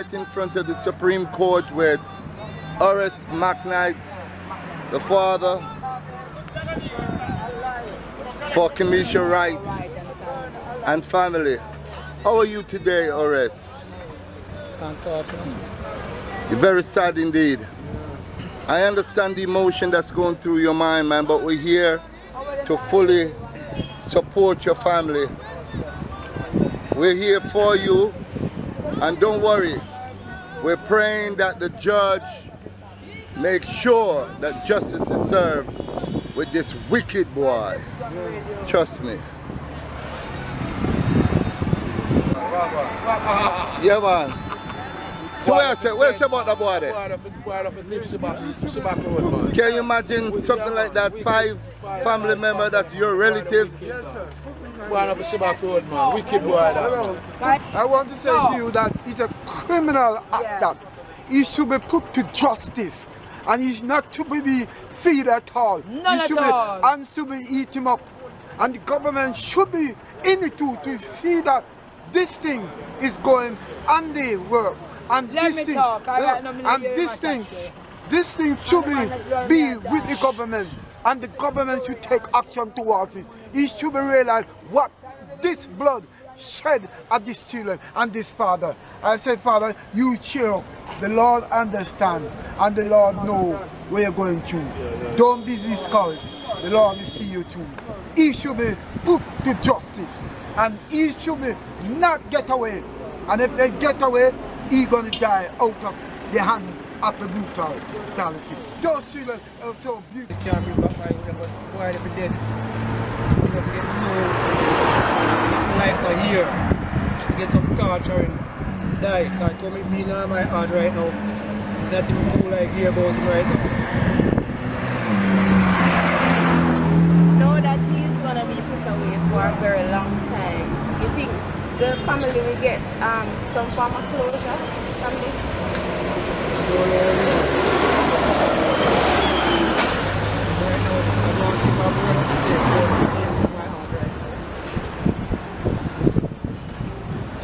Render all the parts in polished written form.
right in front of the Supreme Court with Horace McKnight, the father for Kamisha Wright and family. How are you today, Horace? Can't talk. You're very sad indeed. I understand the emotion that's going through your mind, man, but we're here to fully support your family. We're here for you, and don't worry, we're praying that the judge makes sure that justice is served with this wicked boy. Trust me. Yeah, man. So where's about the boy there? Can you imagine something like that? 5 family members, that's your relatives? Wicked boy. I want to say to you that it's a criminal act that he should be put to justice, and he's not to be feed at all. And should be eat him up, and the government should be in it too to see that this thing is going on the work. And this thing should be with the government, and the government should take action towards it. It should be realized what this blood shed at these children and this father. I said, Father, you cheer up. The Lord understand, and the Lord know where you're going to. Don't be discouraged. The Lord will see you too. He should be put to justice, and he should be not get away. And if they get away, he's going to die out of the hand of the brutality. Those children are so beautiful. I can't bring back my boy if he dead. He get like a year. He get some torture and die. Because told me being on my heart right now. Not even cool like hear about him right now. Know that he's going to be put away for a very long time. You think the family will get some form of closure from this?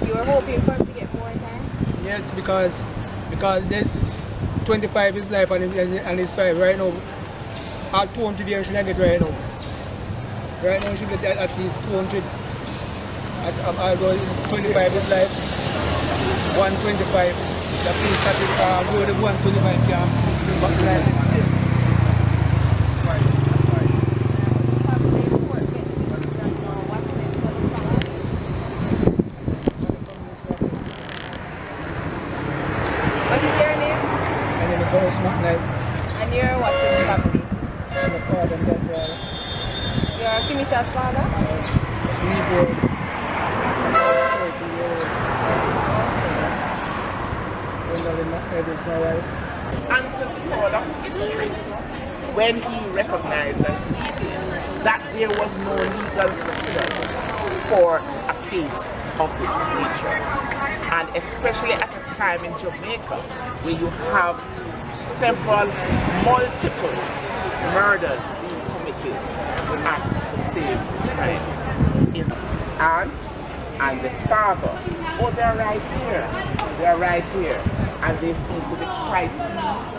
You were hoping for him to get more time? Yes, because this 25 is life and it's 5 right now. At 200 years should I get right now. Right now you should get at least 200. Although it's 25 is life, 125. The police satisfy go to 125 can bring back life. What is your name? My name is Horace McKnight. And you're what in the family? I'm a father and brother. You're Kimisha's father? It's me, bro. Is my wife. Answers Paula history when he recognized that there was no legal precedent for a case of this nature, and especially at a time in Jamaica where you have multiple murders being committed at the same time. His aunt and the father, oh, they're right here. They're right here. And they seem to be quite pleased.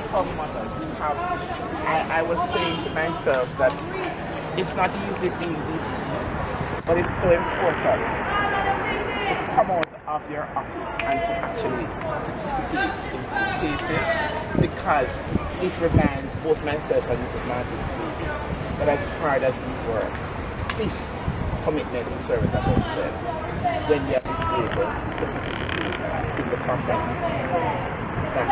Come mother, I was saying to myself that it's not easy being deep, but it's so important to come out of your office and to actually participate in these cases, because it reminds both myself and Mrs. Martin that as hard as we work, this commitment and service of ourselves, when we are able to participate in the process, that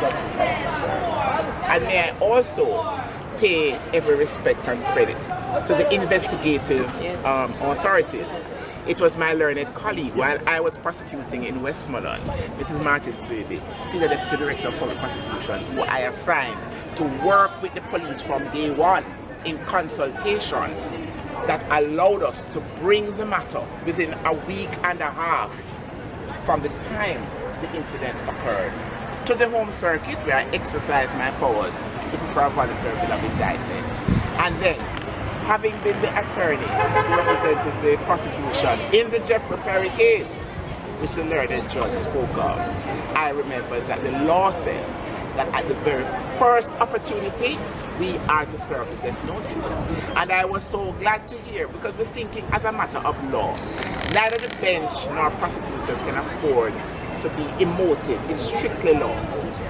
justice has been. And may I also pay every respect and credit to the investigative authorities. It was my learned colleague while I was prosecuting in Westmoreland, Mrs. Martin Swebe, Senior Deputy Director of Public Prosecution, who I assigned to work with the police from day one in consultation, that allowed us to bring the matter within a week and a half from the time the incident occurred to the home circuit, where I exercised my powers to prefer a voluntary bill of indictment. And then, having been the attorney who represented the prosecution in the Jeffrey Perry case, which the learned judge spoke of, I remember that the law says that at the very first opportunity, we are to serve the death notice. And I was so glad to hear, because we're thinking as a matter of law, neither the bench nor prosecutors can afford to be emotive. It's strictly law.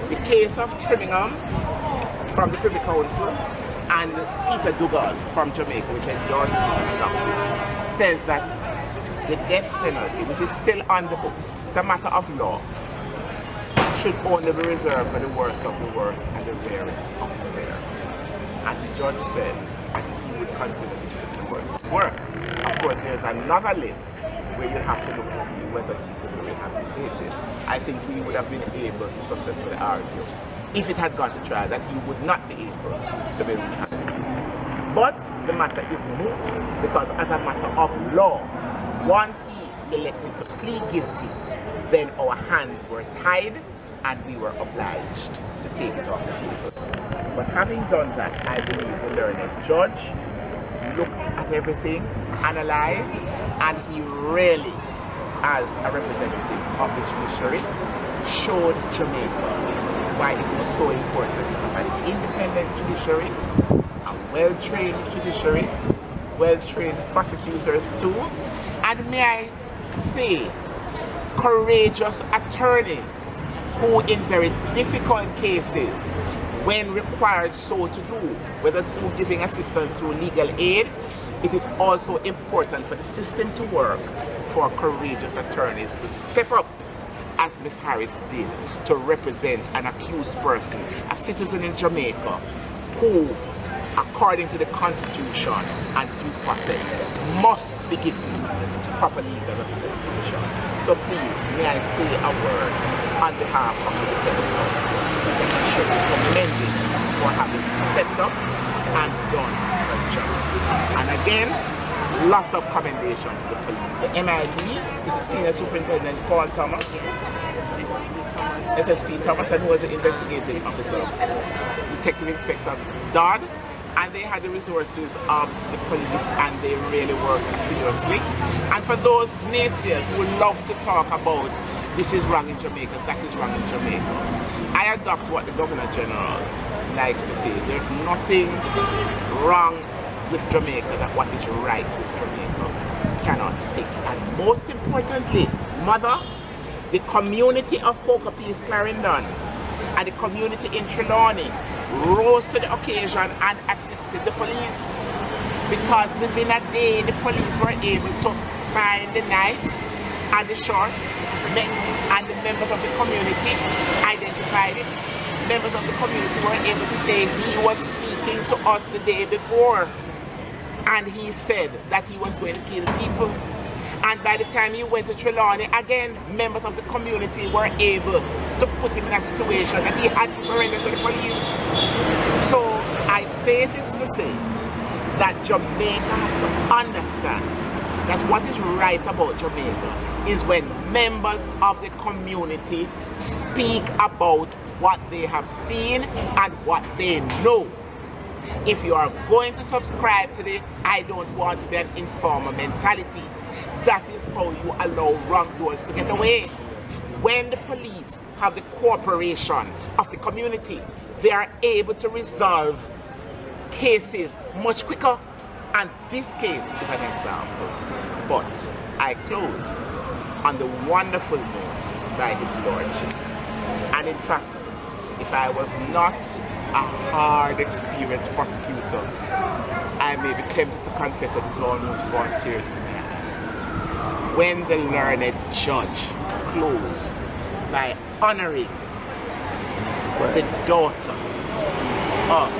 The case of Trimmingham from the Privy Council and Peter Dugal from Jamaica, which endorses the doctrine, says that the death penalty, which is still on the books, it's a matter of law, should only be reserved for the worst of the worst and the rarest of the rare. And the judge said that he would consider this to be the worst of the worst. Of course, there's another limb where you have to look to see whether he could be rehabilitated. I think we would have been able to successfully argue, if it had gone to trial, that he would not be able to be rehabilitated. But the matter is moot, because as a matter of law, once he elected to plead guilty, then our hands were tied and we were obliged to take it off the table. But having done that, I believe the learned judge looked at everything, analyzed, and he really, as a representative of the judiciary, showed Jamaica why it is so important to have an independent judiciary, a well-trained judiciary, well-trained prosecutors too, and may I say, courageous attorneys who in very difficult cases, when required so to do, whether through giving assistance through legal aid, it is also important for the system to work for courageous attorneys to step up, as Ms. Harris did, to represent an accused person, a citizen in Jamaica, who, according to the Constitution and due process, must be given proper legal representation. So please, may I say a word on behalf of the Defense Council that she should be commended for having stepped up and done her job. And again, lots of commendation to the police. The MID is the Senior Superintendent Paul Thomas, SSP Thomas, and who was the investigating officer, Detective Inspector Dodd, and they had the resources of the police and they really worked seriously. And for those naysayers who love to talk about this is wrong in Jamaica, that is wrong in Jamaica, I adopt what the Governor General likes to say. There's nothing wrong with Jamaica that what is right with Jamaica cannot fix. And most importantly, Mother, the community of Poker Peace Clarendon and the community in Trelawney rose to the occasion and assisted the police, because within a day the police were able to find the knife and the shot, and the members of the community identified it. Members of the community were able to say he was speaking to us the day before and he said that he was going to kill people. And by the time he went to Trelawney, again, members of the community were able to put him in a situation that he had surrendered to the police. So I say this to say that Jamaica has to understand that what is right about Jamaica is when members of the community speak about what they have seen and what they know. If you are going to subscribe to the I don't want to be an informer mentality, that is how you allow wrongdoers to get away. When the police have the cooperation of the community, they are able to resolve cases much quicker. And this case is an example. But I close on the wonderful note by His Lordship. And in fact, if I was not a hard experienced prosecutor, I may be tempted to confess that it almost brought tears to my eyes. When the learned judge closed by honoring the daughter of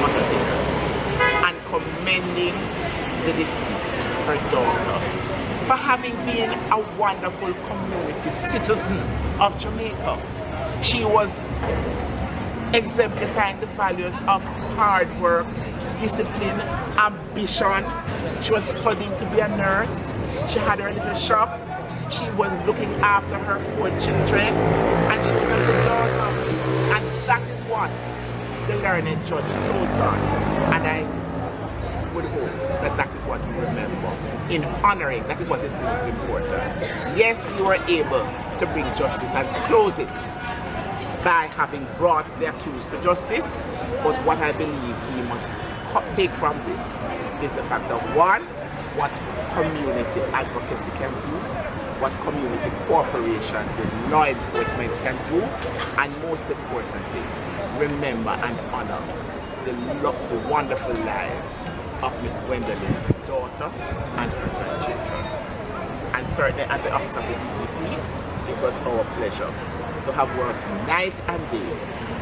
Mother Dear and commending the deceased, her daughter, for having been a wonderful community citizen of Jamaica. She was exemplifying the values of hard work, discipline, ambition. She was studying to be a nurse. She had her little shop. She was looking after her 4 children, and she was a good daughter. And that is what the learned judge closed on. And I would hope that that is is what we remember. In honoring, that is what is most important. Yes, we were able to bring justice and close it by having brought the accused to justice, but what I believe we must take from this is the fact of one, what community advocacy can do, what community cooperation with law enforcement can do, and most importantly, remember and honor the wonderful lives of Miss Gwendolyn's daughter and her grandchildren. And certainly at the office of the DPP, it was our pleasure to have worked night and day.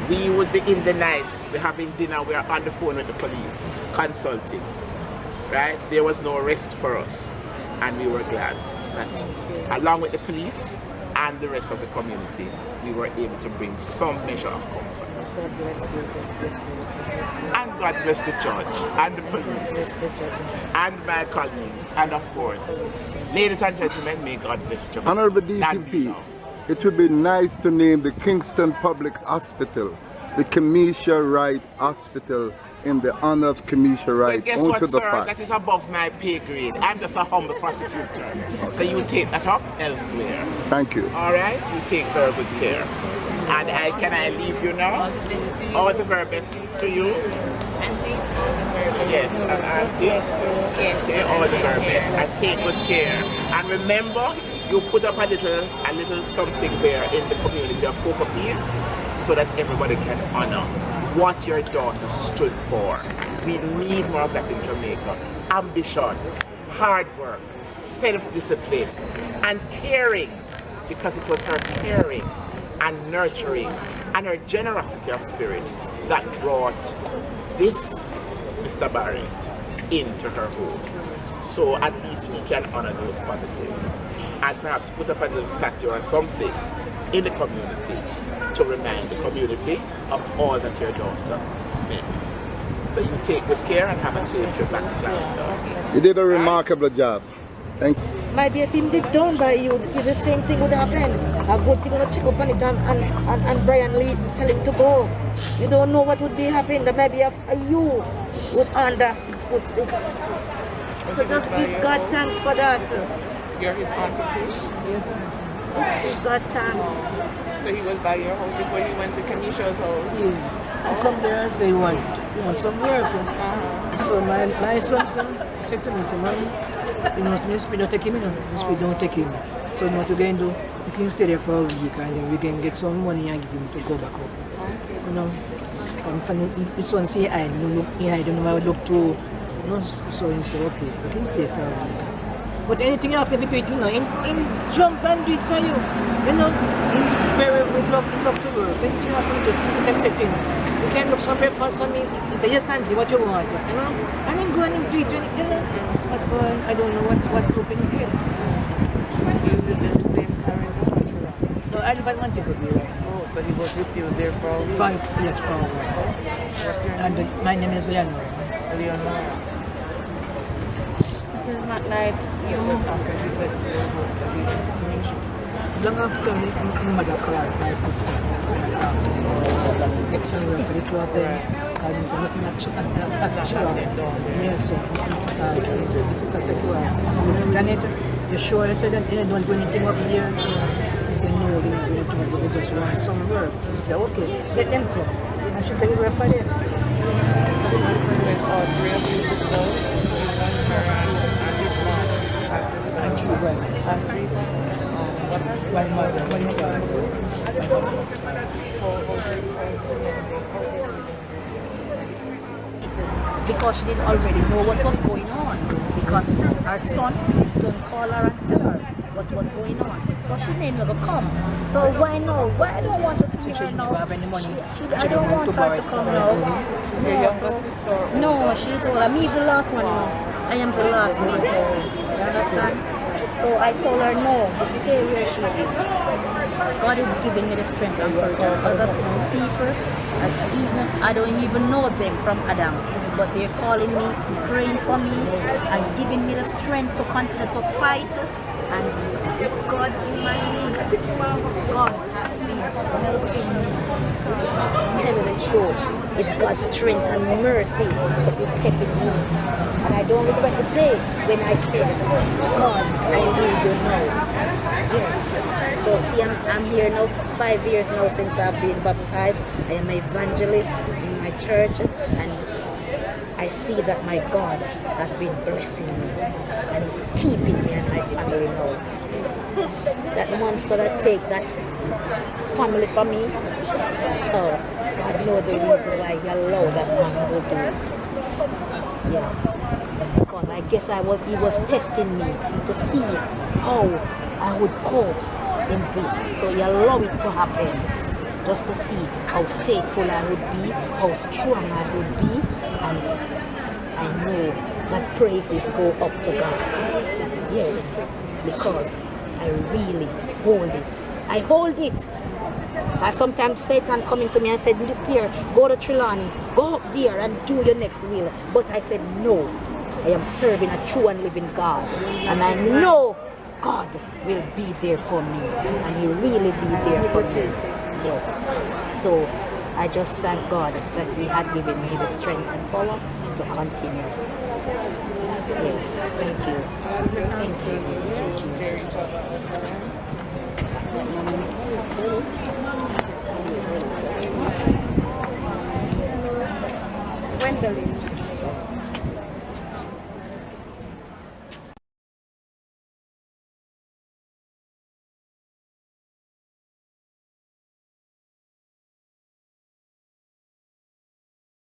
We would be in the nights, we're having dinner, we're on the phone with the police, consulting, right? There was no rest for us, and we were glad that along with the police and the rest of the community, we were able to bring some measure of comfort. And God bless the judge, and the police, and my colleagues, and of course, ladies and gentlemen, may God bless you. Honorable DPP, it would be nice to name the Kingston Public Hospital the Kamisha Wright Hospital in the honor of Kamisha Wright. But guess what, sir? That is above my pay grade. I'm just a humble prosecutor. So you take that up elsewhere. Thank you. All right? You take very good care. And can I leave you now? All the very best to you. Auntie? Yes, and Auntie? Yes. Okay, all the very best. And take good care. And remember, you put up a little something there in the community of Cocoa Peas so that everybody can honor what your daughter stood for. We need more of that in Jamaica. Ambition, hard work, self-discipline, and caring, because it was her caring and nurturing and her generosity of spirit that brought this Mr. Barrett into her home. So at least we can honor those positives and perhaps put up a little statue or something in the community to remind the community of all that your daughter meant. So you take good care and have a safe trip back to Canada. You did a remarkable job. Thanks. My dear, if him did done by you, if the same thing would happen, a good thing gonna check up on it and Brian Lee tell him to go. You don't know what would be happening. That maybe you would under his footsteps. So just give God thanks for that. You're his auntie too? Yes. Just give God thanks. So he was by your house before he went to Kamisha's house? Yeah. I come there and say you want some work. So my son said to me, say, Mommy, you know, Miss we don't take him, Miss we don't take him. So what we're going to do, we can stay there for a week and then we can get some money and give him to go back home. You know, this one say I don't know how I look to, you know, so he said, okay, we can stay for a week. But anything you have to evacuate, you know, in jump and do it for you. You know, he's very with love to work. Anything you have to do, let him say to him. You can look some breakfast for me. He say, yes, Auntie, what you want? You know, and then go and do it, you know. But I don't know what happened here. You live in the same area? No, I live at Montego Bay, right? Oh, so he was with you there for a week? 5 years for a while. What's your name? And my name is Leonora. Leonora. This is not like It was after you went to your house that we went to Kamisha. Long after my mother called my sister and asked get some work for the two of them. And he said nothing actually. Yes, so this is a take her. Janet, you sure? I said you don't do anything up here. She said no, they don't do anything. They just want some work. She said okay, let them come. And she can work for them. There's all three of you sisters. And his mom, her sister. And two brothers. And three. One mother, one father. Because she didn't already know what was going on. Because her son didn't call her and tell her what was going on. So she didn't never come. So why no? Why I don't want to see her now? I don't want her to come now. No, she's all. I'm the last one now. I am the last one. You understand? So I told her no, stay where she is. God is giving me the strength and courage. Other people, I don't even know them from Adams, but they're calling me, praying for me, and giving me the strength to continue to fight. And with God in my midst, God has been helping me. I'm telling the truth. It's God's strength and mercy that is stepping in. And I don't regret the day when I said, God, I need you now. Yes. So see, I'm here now, 5 years now since I've been baptized. I am an evangelist in my church, and I see that my God has been blessing me and He's keeping me and my family now. That monster that take that family from me, oh, God knows the reason why He allowed that man to do it. Yeah. Because I guess He was testing me to see how I would cope in this. So He allowed it to happen just to see how faithful I would be, how strong I would be, and I know that praises go up to God. Yes, because I really hold it. I hold it. Sometimes Satan coming to me and said, look here, go to Trelawney, go up there and do your next will. But I said, no, I am serving a true and living God. And I know God will be there for me. And He really be there for me. Yes. So I just thank God that He has given me the strength and power to continue. Yes. Thank you. Thank you.